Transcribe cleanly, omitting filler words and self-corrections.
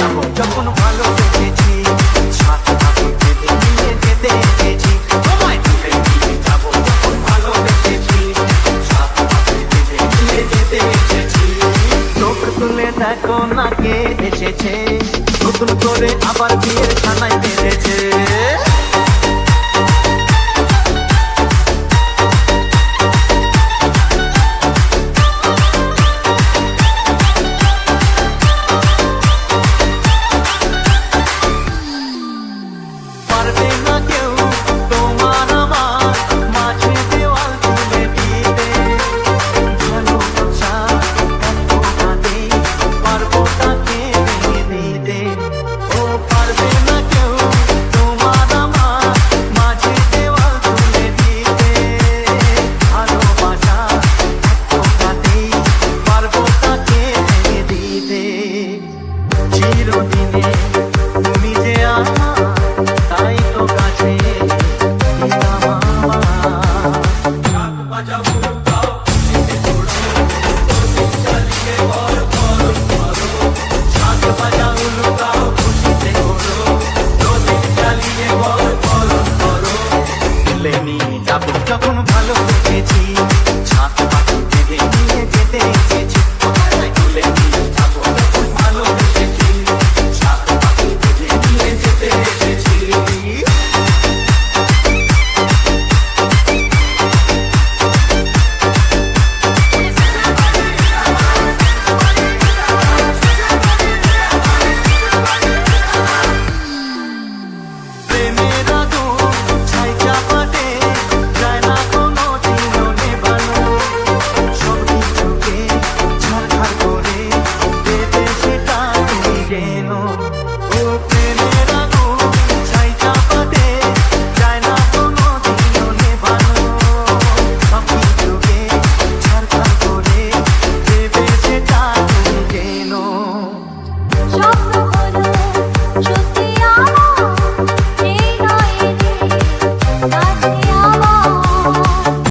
যাবো যখন ভালোবেসেছি, সাত হাতে বেঁধে নিয়ে যেতে এসেছি, তোমায় তুলে নিয়ে যাবো যখন ভালোবেসেছি, সাত হাতে বেঁধে নিয়ে যেতে এসেছি। চোখ তুলে দেখো না কে এসেছে, নতুন করে আবার বিয়ের খানায় বেঁধেছে। পারবে না কেউ তোমার আমার মাঝে দেওয়াল তুলে দিতে, ভালোবাসা এতটাতে পারবো তাকে ভেঙে দিতে। ও পারবে না কেউ তোমার আমার মাঝে দেওয়াল তুলে দিতে, ভালোবাসা এতটাতে পারবো তাকে ভেঙে দিতে। চিরদিনে